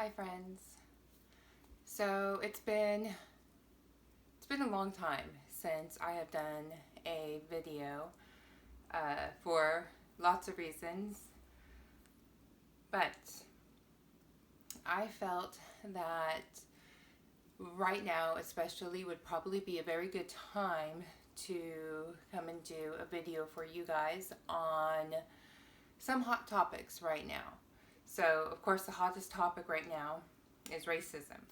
Hi friends. So it's been a long time since I have done a video for lots of reasons, but I felt that right now especially would probably be a very good time to come and do a video for you guys on some hot topics right now. So of course the hottest topic right now is racism.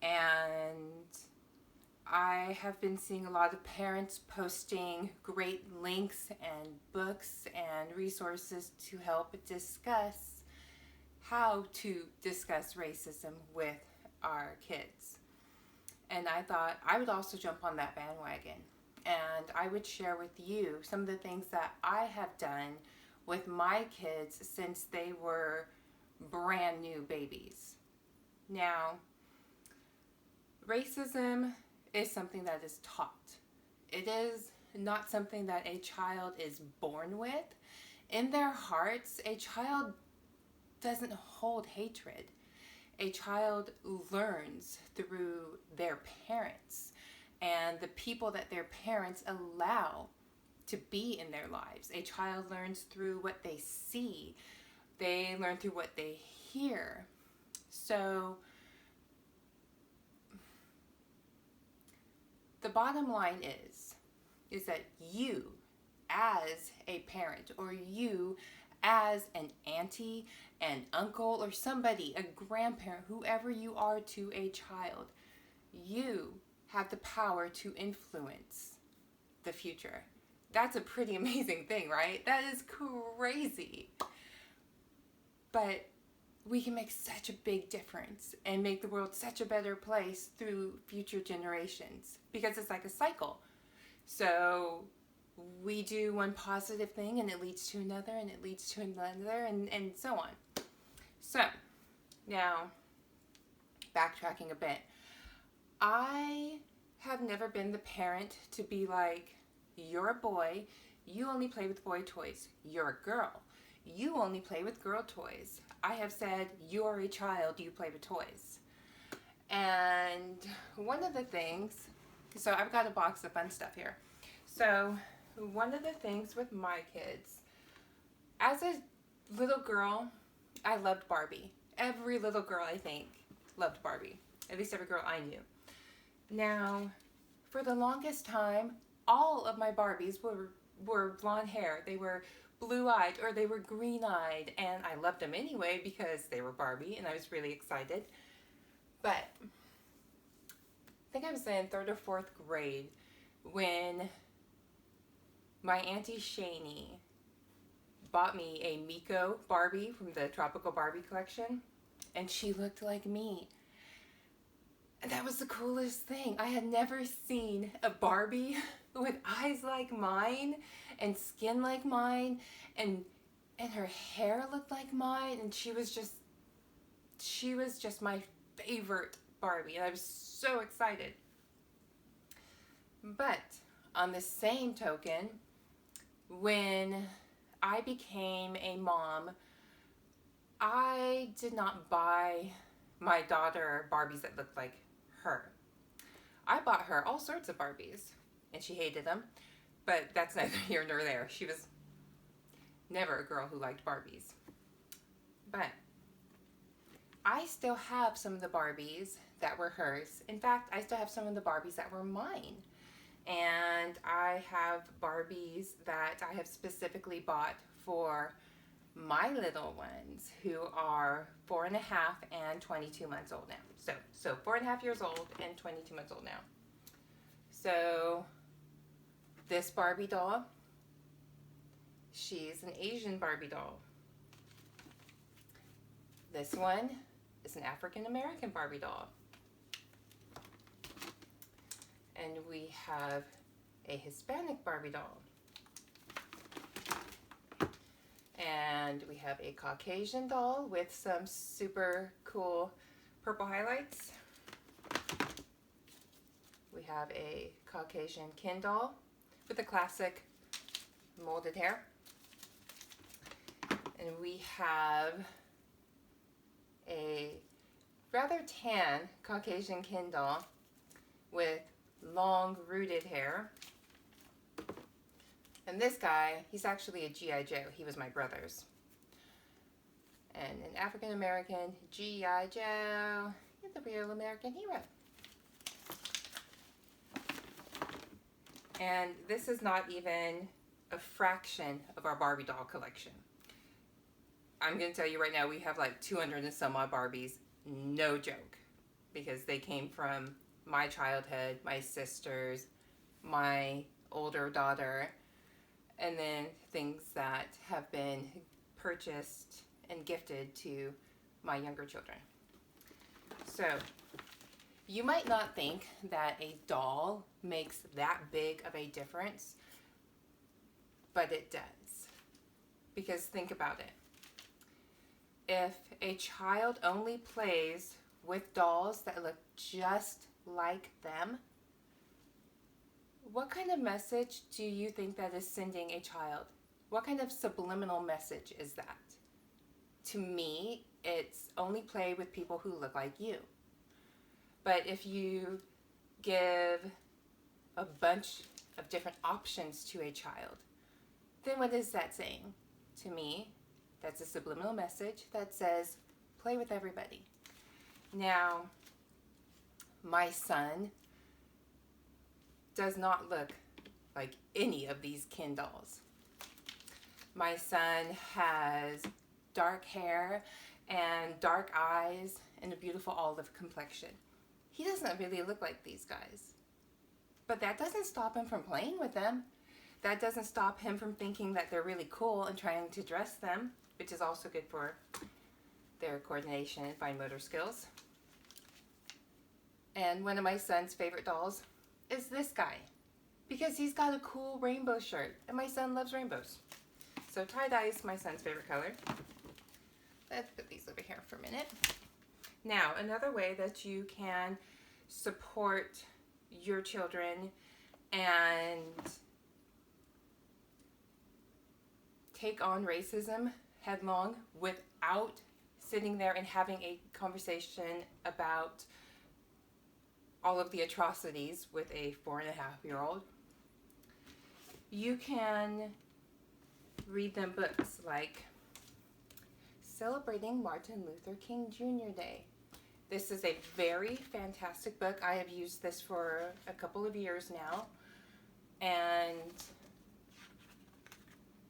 And I have been seeing a lot of parents posting great links and books and resources to help discuss how to discuss racism with our kids. And I thought I would also jump on that bandwagon and I would share with you some of the things that I have done with my kids since they were brand new babies. Now, racism is something that is taught. It is not something that a child is born with. In their hearts, a child doesn't hold hatred. A child learns through their parents and the people that their parents allow to be in their lives. A child learns through what they see. They learn through what they hear. So the bottom line is that you as a parent or you as an auntie, an uncle, or somebody, a grandparent, whoever you are to a child, you have the power to influence the future. That's a pretty amazing thing, right? That is crazy. But we can make such a big difference and make the world such a better place through future generations because it's like a cycle. So we do one positive thing and it leads to another and it leads to another and so on. So now backtracking a bit, I have never been the parent to be like, you're a boy, you only play with boy toys. You're a girl, you only play with girl toys. I have said, you're a child, you play with toys. And one of the things, so I've got a box of fun stuff here. So one of the things with my kids, as a little girl, I loved Barbie. Every little girl, I think, loved Barbie. At least every girl I knew. Now, for the longest time, all of my Barbies were blonde hair. They were blue-eyed or they were green-eyed, and I loved them anyway because they were Barbie and I was really excited. But I think I was in 3rd or 4th grade when my Auntie Shani bought me a Miko Barbie from the Tropical Barbie collection, and she looked like me. And that was the coolest thing. I had never seen a Barbie with eyes like mine and skin like mine and her hair looked like mine, and she was just my favorite Barbie, and I was so excited. But on the same token, when I became a mom, I did not buy my daughter Barbies that looked like her. I bought her all sorts of Barbies, and she hated them, but that's neither here nor there. She was never a girl who liked Barbies. But I still have some of the Barbies that were hers. In fact, I still have some of the Barbies that were mine. And I have Barbies that I have specifically bought for my little ones who are 4.5 and 22 months old now. So 4.5 years old and 22 months old now. So this Barbie doll, she's an Asian Barbie doll. This one is an African American Barbie doll. And we have a Hispanic Barbie doll. And we have a Caucasian doll with some super cool purple highlights. We have a Caucasian Ken doll with the classic molded hair. And we have a rather tan Caucasian Ken doll with long rooted hair. And this guy, he's actually a G.I. Joe. He was my brother's. And an African American G.I. Joe. He's a real American hero. And this is not even a fraction of our Barbie doll collection. I'm going to tell you right now, we have like 200 and some odd Barbies. No joke. Because they came from my childhood, my sisters, my older daughter, and then things that have been purchased and gifted to my younger children. So, you might not think that a doll makes that big of a difference, but it does. Because think about it. If a child only plays with dolls that look just like them, what kind of message do you think that is sending a child? What kind of subliminal message is that? To me, it's only play with people who look like you. But if you give a bunch of different options to a child, then what is that saying? To me, that's a subliminal message that says, play with everybody. Now, my son does not look like any of these Ken dolls. My son has dark hair and dark eyes and a beautiful olive complexion. He doesn't really look like these guys. But that doesn't stop him from playing with them. That doesn't stop him from thinking that they're really cool and trying to dress them, which is also good for their coordination and fine motor skills. And one of my son's favorite dolls is this guy, because he's got a cool rainbow shirt, and my son loves rainbows. So tie-dye is my son's favorite color. Let's put these over here for a minute. Now, another way that you can support your children and take on racism headlong without sitting there and having a conversation about all of the atrocities with a 4.5-year-old, you can read them books like Celebrating Martin Luther King Jr. Day. This is a very fantastic book. I have used this for a couple of years now, and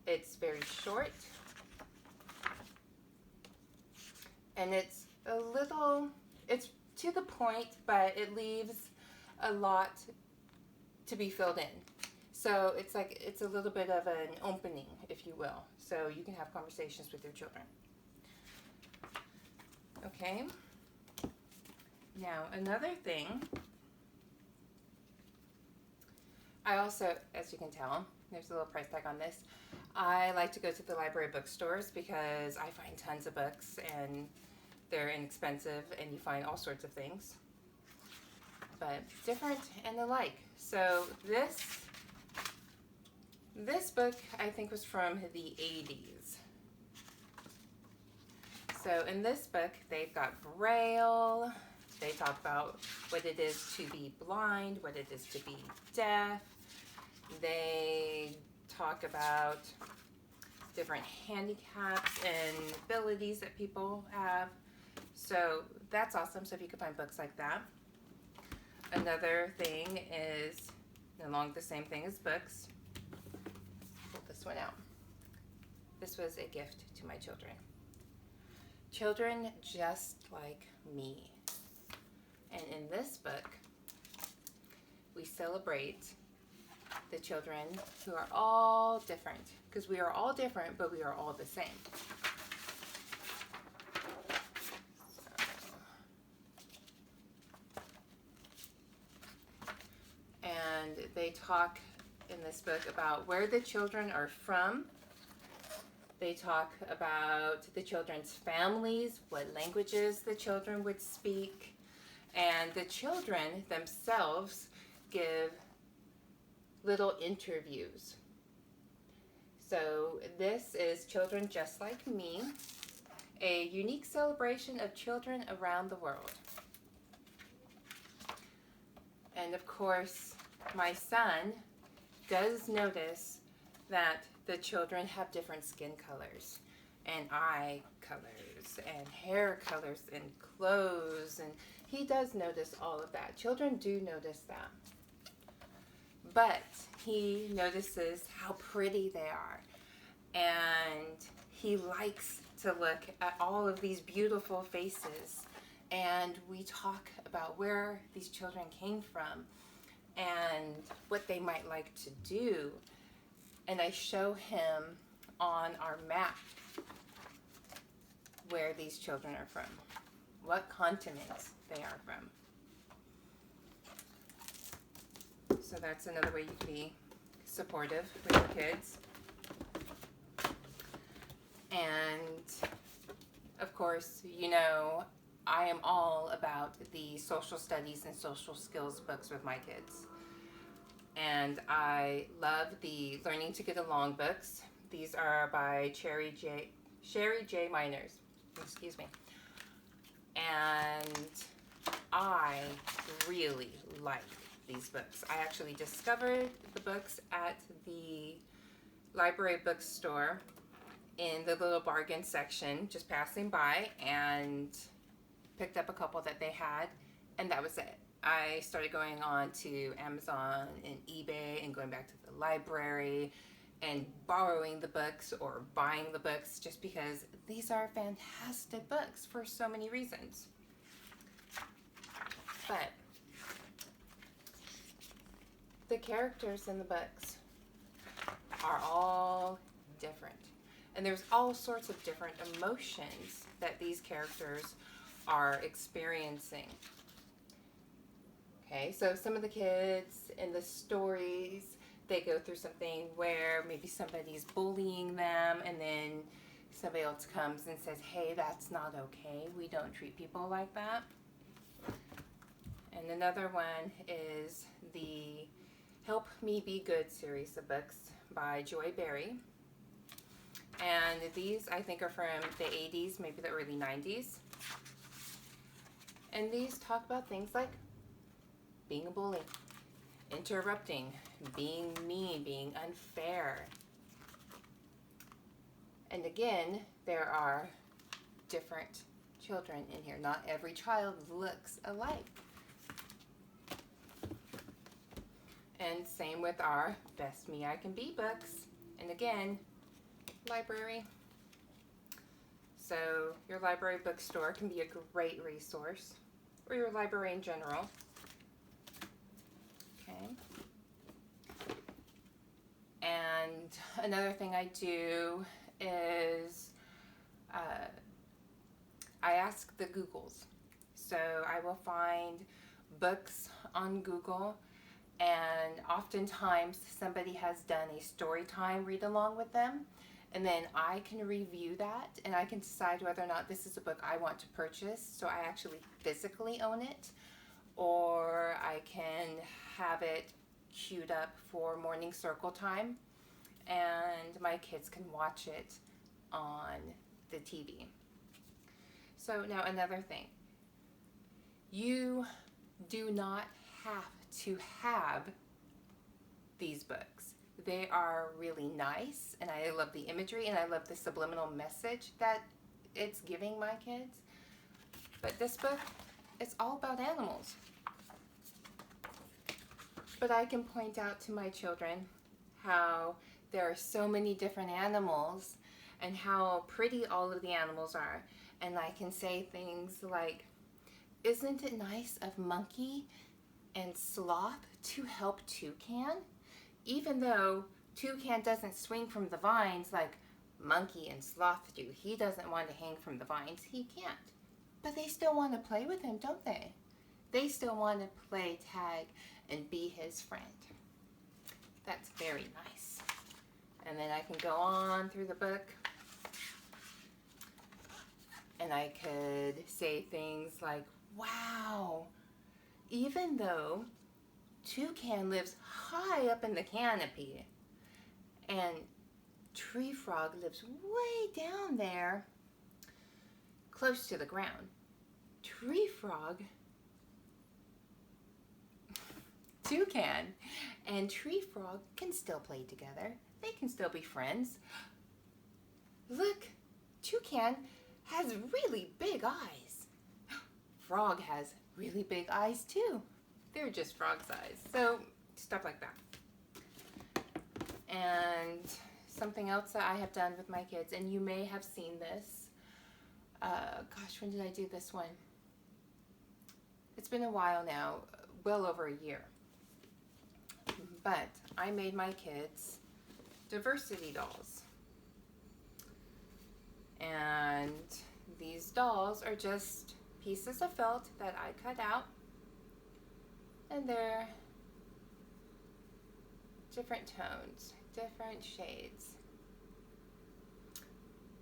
it's very short, and it's to the point, but it leaves a lot to be filled in. So it's a little bit of an opening, if you will, so you can have conversations with your children. Okay. Now, another thing, I also, as you can tell, there's a little price tag on this, I like to go to the library bookstores because I find tons of books and they're inexpensive and you find all sorts of things, but different and alike. So this book I think was from the 80s. So in this book they've got Braille. They talk about what it is to be blind, what it is to be deaf. They talk about different handicaps and abilities that people have. So that's awesome. So if you can find books like that. Another thing is, along the same thing as books, pull this one out. This was a gift to my children. Children just like me. And in this book, we celebrate the children who are all different. Because we are all different, but we are all the same. And they talk in this book about where the children are from. They talk about the children's families, what languages the children would speak. And the children themselves give little interviews. So this is Children Just Like Me, a unique celebration of children around the world. And of course, my son does notice that the children have different skin colors and eye colors and hair colors and clothes, and he does notice all of that. Children do notice that. But he notices how pretty they are, and he likes to look at all of these beautiful faces, and we talk about where these children came from and what they might like to do, and I show him on our map where these children are from, what continents they are from. So that's another way you can be supportive with your kids. And of course, you know, I am all about the social studies and social skills books with my kids. And I love the Learning to Get Along books. These are by Sherry J. Miners. Excuse me. And I really like these books. I actually discovered the books at the library bookstore in the little bargain section, just passing by, and picked up a couple that they had, and that was it. I started going on to Amazon and eBay and going back to the library and borrowing the books or buying the books, just because these are fantastic books for so many reasons. But the characters in the books are all different. And there's all sorts of different emotions that these characters are experiencing. Okay, so some of the kids in the stories, they go through something where maybe somebody's bullying them, and then somebody else comes and says, hey, that's not okay. We don't treat people like that. And another one is the Help Me Be Good series of books by Joy Berry. And these, I think, are from the 80s, maybe the early 90s. And these talk about things like being a bully, interrupting, being mean, being unfair. And again, there are different children in here. Not every child looks alike. And same with our Best Me I Can Be books. And again, library. So your library bookstore can be a great resource, or your library in general. Okay. And another thing I do is I ask the Googles. So I will find books on Google, and oftentimes somebody has done a story time read along with them, and then I can review that and I can decide whether or not this is a book I want to purchase, so I actually physically own it, or I can have it queued up for morning circle time and my kids can watch it on the TV. So now another thing, you do not have to have these books. They are really nice, and I love the imagery, and I love the subliminal message that it's giving my kids. But this book, it's all about animals. But I can point out to my children how there are so many different animals and how pretty all of the animals are. And I can say things like, isn't it nice of Monkey and Sloth to help Toucan? Even though Toucan doesn't swing from the vines like Monkey and Sloth do. He doesn't want to hang from the vines. He can't. But they still want to play with him, don't they? They still want to play tag and be his friend. That's very nice. And then I can go on through the book, and I could say things like, wow, even though Toucan lives high up in the canopy and Tree Frog lives way down there, close to the ground. Tree frog, toucan, and tree frog can still play together. They can still be friends. Look, toucan has really big eyes. Frog has really big eyes too. They're just frog size. So stuff like that. And something else that I have done with my kids, and you may have seen this. Gosh, when did I do this one? It's been a while now, well over a year. But I made my kids diversity dolls. And these dolls are just pieces of felt that I cut out. And they're different tones, different shades.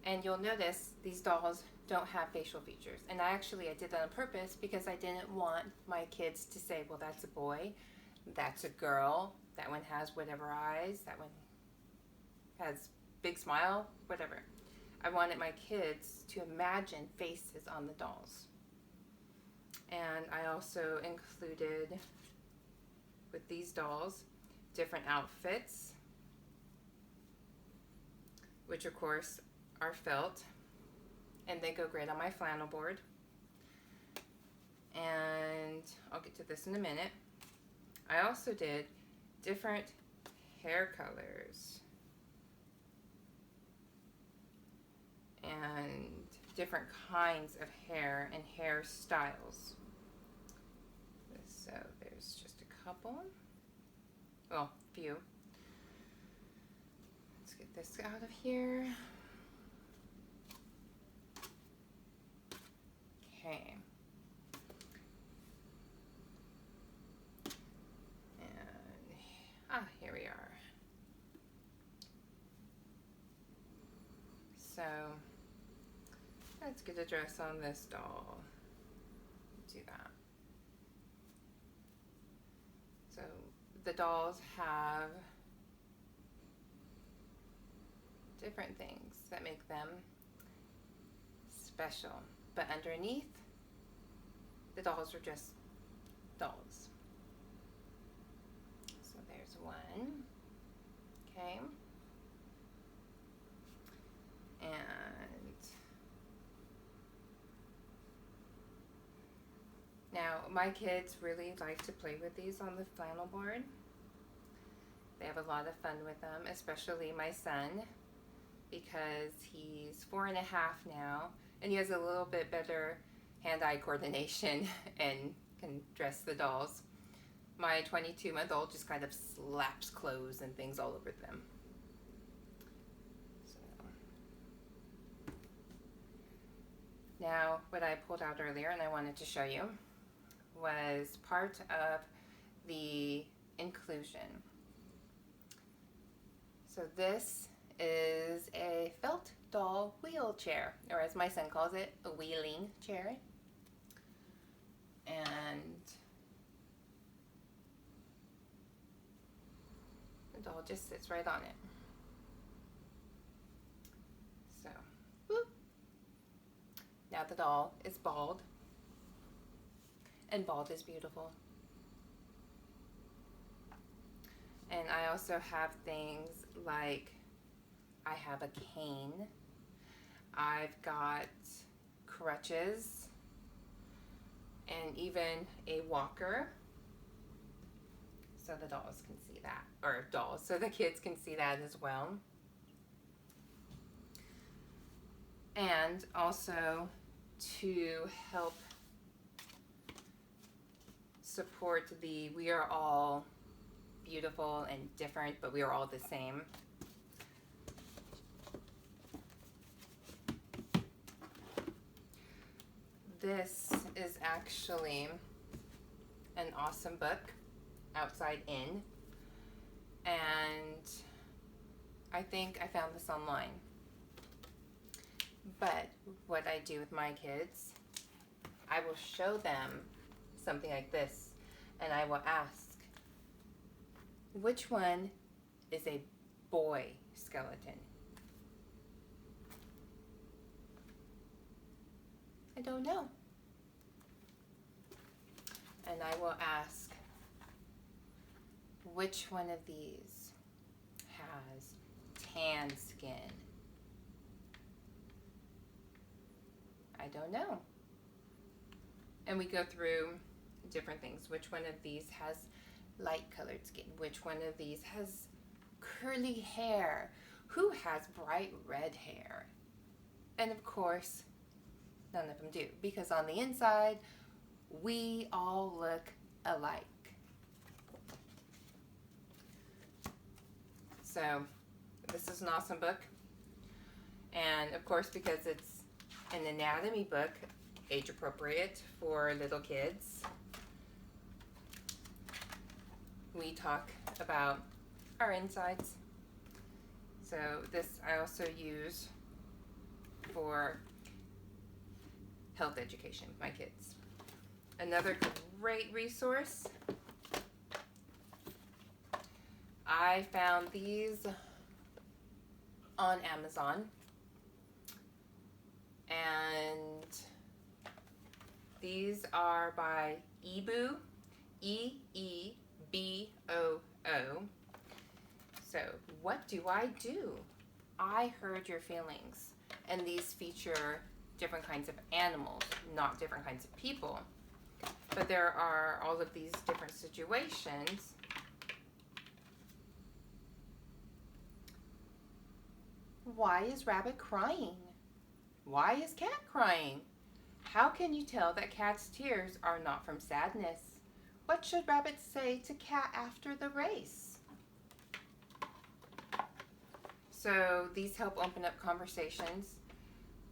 And you'll notice these dolls don't have facial features. And I did that on purpose because I didn't want my kids to say, well, that's a boy, that's a girl, that one has whatever eyes, that one has big smile, whatever. I wanted my kids to imagine faces on the dolls. And I also included, with these dolls, different outfits, which of course are felt, and they go great on my flannel board. And I'll get to this in a minute. I also did different hair colors and different kinds of hair and hairstyles. So there's just a couple. Well, few. Let's get this out of here. Okay. And here we are. So let's get a dress on this doll. Do that. So the dolls have different things that make them special. But underneath, the dolls are just dolls. So there's one. Okay. And now my kids really like to play with these on the flannel board. They have a lot of fun with them, especially my son, because he's 4.5 now, and he has a little bit better hand-eye coordination and can dress the dolls. My 22-month-old just kind of slaps clothes and things all over them. So. Now, what I pulled out earlier and I wanted to show you was part of the inclusion. So this is a felt doll wheelchair, or as my son calls it, a wheeling chair. And the doll just sits right on it. So, whoop. Now the doll is bald, and bald is beautiful. And I also have things like, I have a cane, I've got crutches, and even a walker, so the dolls can see that, or dolls, so the kids can see that as well. And also to help support the we are all beautiful and different, but we are all the same. This is actually an awesome book, Outside In, and I think I found this online. But what I do with my kids, I will show them something like this, and I will ask, which one is a boy skeleton? don't know. And I will ask, which one of these has tan skin? I don't know. And we go through different things. Which one of these has light colored skin? Which one of these has curly hair? Who has bright red hair? And of course, none of them do, because on the inside, we all look alike. So this is an awesome book. And of course, because it's an anatomy book, age appropriate for little kids, we talk about our insides. So this I also use for health education, my kids. Another great resource, I found these on Amazon, and these are by Eeboo, E-E-B-O-O. So what do? I heard your feelings, and these feature different kinds of animals, not different kinds of people. But there are all of these different situations. Why is rabbit crying? Why is cat crying? How can you tell that cat's tears are not from sadness? What should rabbit say to cat after the race? So these help open up conversations,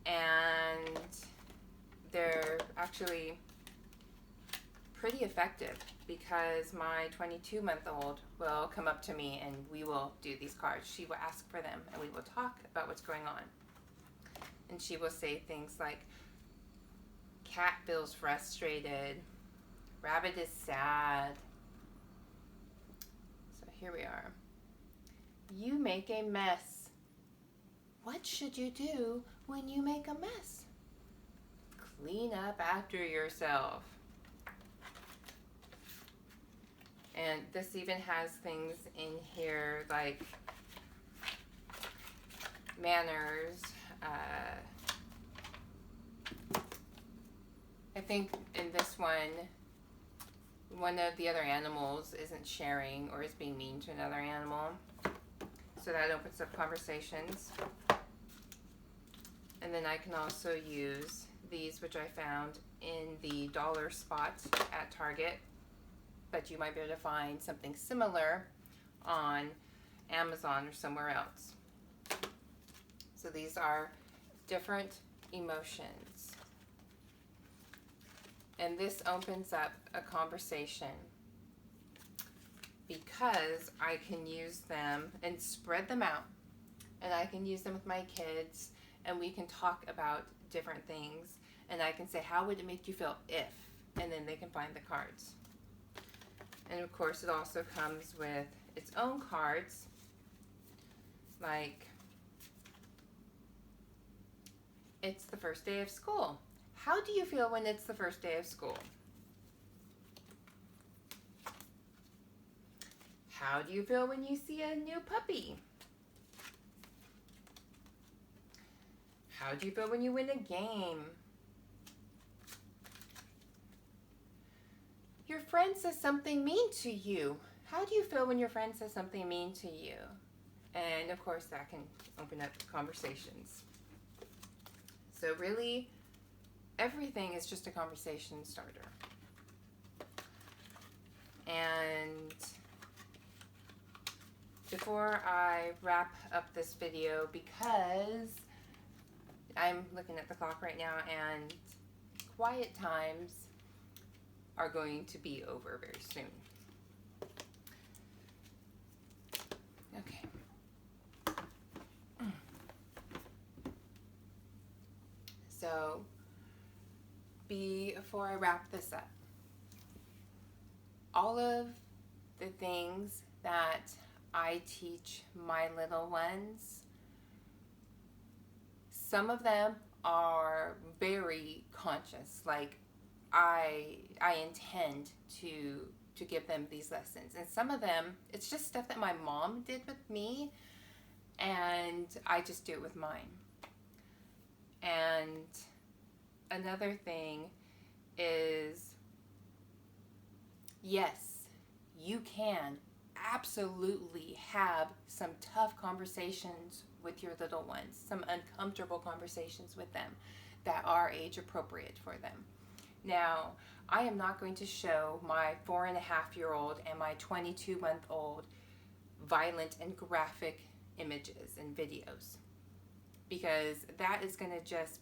and they're actually pretty effective, because my 22-month-old will come up to me and we will do these cards. She will ask for them and we will talk about what's going on. And she will say things like, cat feels frustrated, rabbit is sad. So here we are. You make a mess. What should you do when you make a mess? Clean up after yourself. And this even has things in here like manners. I think in this one of the other animals isn't sharing or is being mean to another animal. So that opens up conversations. And then I can also use these, which I found in the dollar spot at Target. But you might be able to find something similar on Amazon or somewhere else. So these are different emotions. And this opens up a conversation, because I can use them and spread them out. And I can use them with my kids, and we can talk about different things. And I can say, how would it make you feel if? And then they can find the cards. And of course, it also comes with its own cards, like, it's the first day of school. How do you feel when it's the first day of school? How do you feel when you see a new puppy? How do you feel when you win a game? Your friend says something mean to you. How do you feel when your friend says something mean to you? And of course, that can open up conversations. So really, everything is just a conversation starter. And before I wrap up this video, because I'm looking at the clock right now and quiet times are going to be over very soon. Okay. So, before I wrap this up, all of the things that I teach my little ones, some of them are very conscious. Like I intend to give them these lessons. And some of them, it's just stuff that my mom did with me, and I just do it with mine. And another thing is, yes, you can absolutely have some tough conversations with your little ones, some uncomfortable conversations with them that are age appropriate for them. Now, I am not going to show my 4.5-year-old and my 22-month-old violent and graphic images and videos, because that is going to just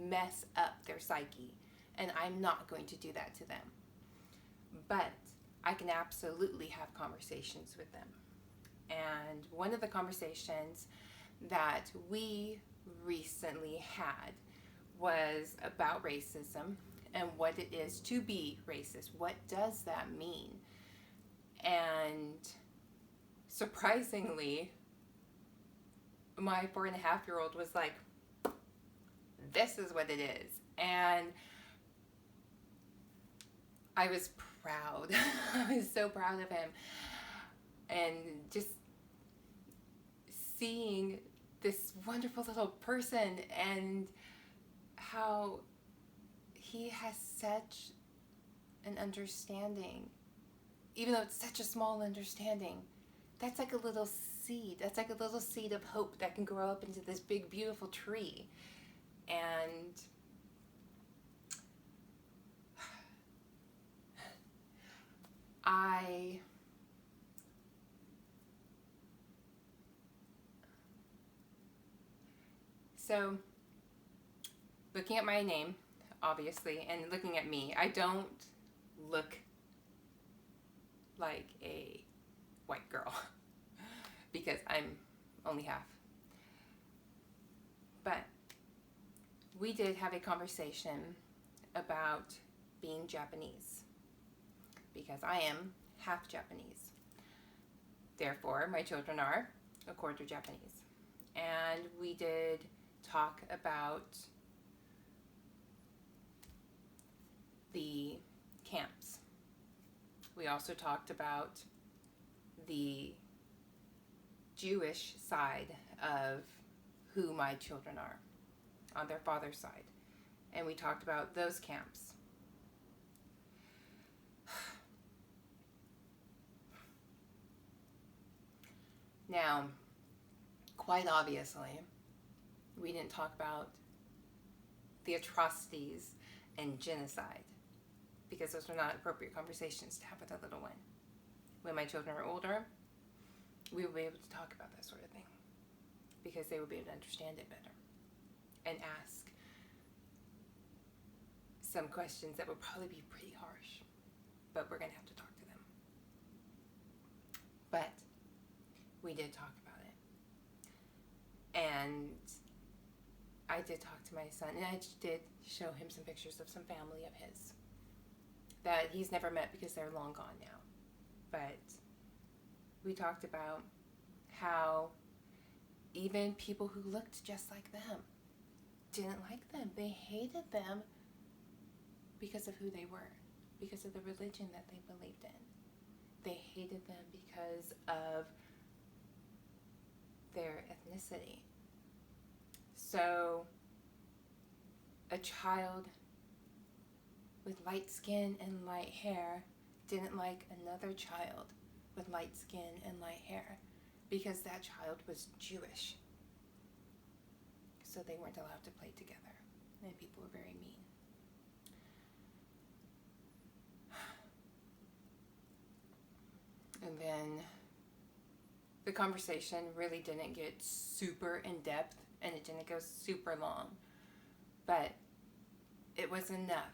mess up their psyche, and I'm not going to do that to them. But I can absolutely have conversations with them. And one of the conversations that we recently had was about racism and what it is to be racist. What does that mean? And surprisingly, my 4.5-year-old was like, this is what it is. And I was proud. I was so proud of him. And just seeing this wonderful little person and how he has such an understanding, even though it's such a small understanding. That's like a little seed. That's like a little seed of hope that can grow up into this big, beautiful tree. And so looking at my name, obviously, and looking at me, I don't look like a white girl because I'm only half. But we did have a conversation about being Japanese, because I am half Japanese. Therefore, my children are a quarter Japanese. And we did talk about the camps. We also talked about the Jewish side of who my children are on their father's side. And we talked about those camps. Now, quite obviously, we didn't talk about the atrocities and genocide, because those are not appropriate conversations to have with a little one. When my children are older, we will be able to talk about that sort of thing, because they will be able to understand it better and ask some questions that will probably be pretty harsh, but we're going to have to talk to them. But we did talk about it. And I did talk to my son, and I did show him some pictures of some family of his that he's never met because they're long gone now. But we talked about how even people who looked just like them didn't like them. They hated them because of who they were, because of the religion that they believed in. They hated them because of their ethnicity. So a child with light skin and light hair didn't like another child with light skin and light hair because that child was Jewish. So they weren't allowed to play together, and people were very mean. And then the conversation really didn't get super in depth, and it didn't go super long, but it was enough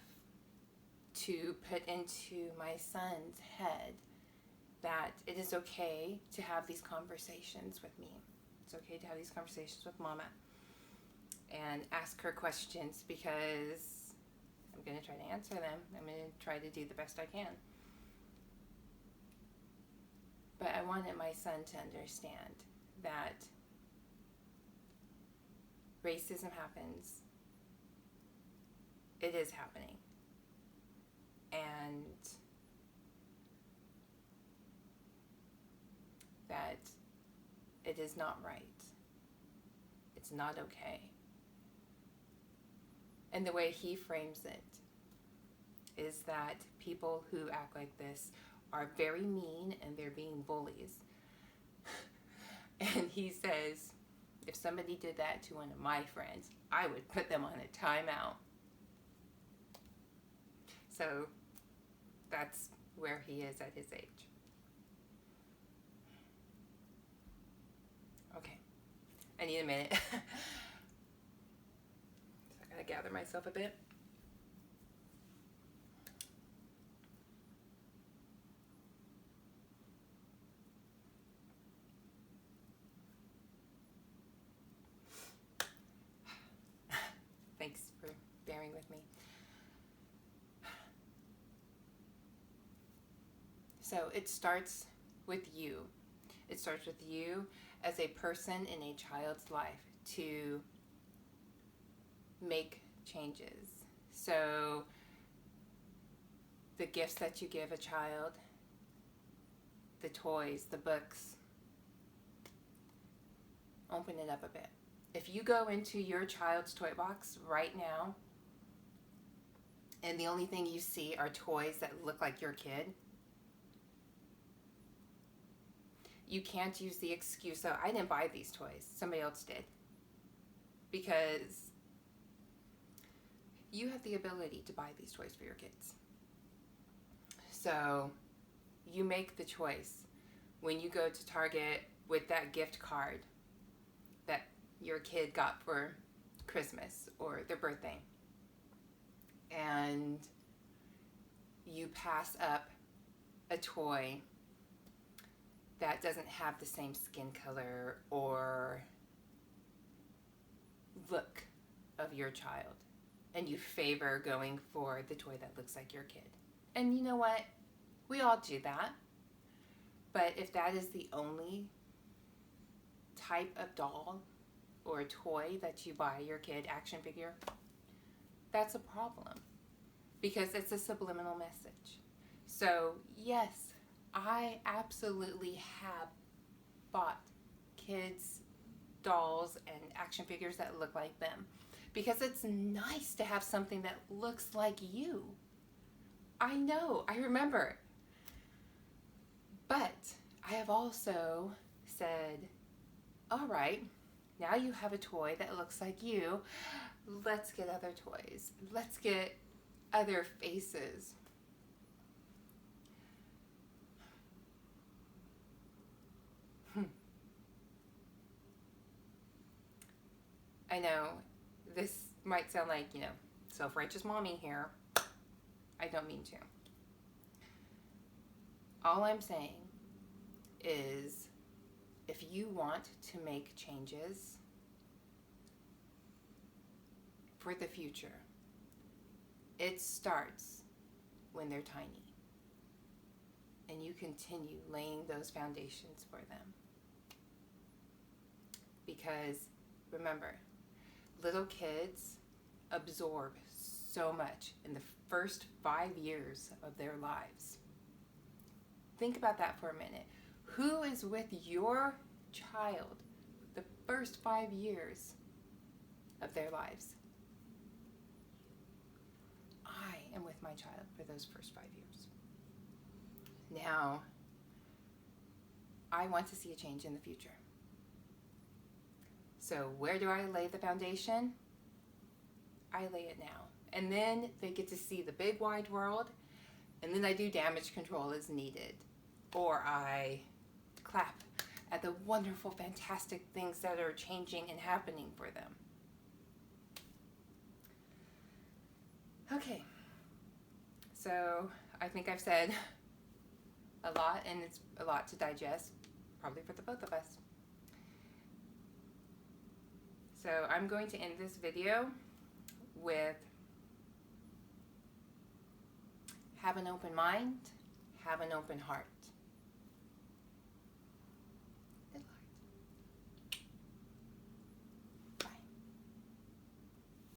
to put into my son's head that it is okay to have these conversations with me. It's okay to have these conversations with Mama and ask her questions, because I'm going to try to answer them. I'm going to try to do the best I can. But I wanted my son to understand that racism happens it is happening. And that it is not right. It's not okay. And the way he frames it is that people who act like this are very mean and they're being bullies. And he says, if somebody did that to one of my friends, I would put them on a timeout. So that's where he is at his age. Okay, I need a minute. So I gotta gather myself a bit. Thanks for bearing with me. So it starts with you. It starts with you as a person in a child's life to make changes. So the gifts that you give a child, the toys, the books, open it up a bit. If you go into your child's toy box right now and the only thing you see are toys that look like your kid, you can't use the excuse, so I didn't buy these toys, somebody else did. Because you have the ability to buy these toys for your kids. So you make the choice when you go to Target with that gift card that your kid got for Christmas or their birthday, and you pass up a toy that doesn't have the same skin color or look of your child, and you favor going for the toy that looks like your kid. And you know what? We all do that. But if that is the only type of doll or toy that you buy your kid, action figure, that's a problem, because it's a subliminal message. So yes, I absolutely have bought kids dolls and action figures that look like them, because it's nice to have something that looks like you. I know, I remember. But I have also said, all right, now you have a toy that looks like you. Let's get other toys. Let's get other faces. I know this might sound like, self-righteous mommy here. I don't mean to. All I'm saying is, if you want to make changes for the future, it starts when they're tiny. And you continue laying those foundations for them. Because remember, little kids absorb so much in the first 5 years of their lives. Think about that for a minute. Who is with your child the first 5 years of their lives? I am with my child for those first 5 years. Now, I want to see a change in the future. So where do I lay the foundation? I lay it now. And then they get to see the big wide world, and then I do damage control as needed. Or I clap at the wonderful, fantastic things that are changing and happening for them. Okay, so I think I've said a lot, and it's a lot to digest, probably for the both of us. So I'm going to end this video with have an open mind, have an open heart.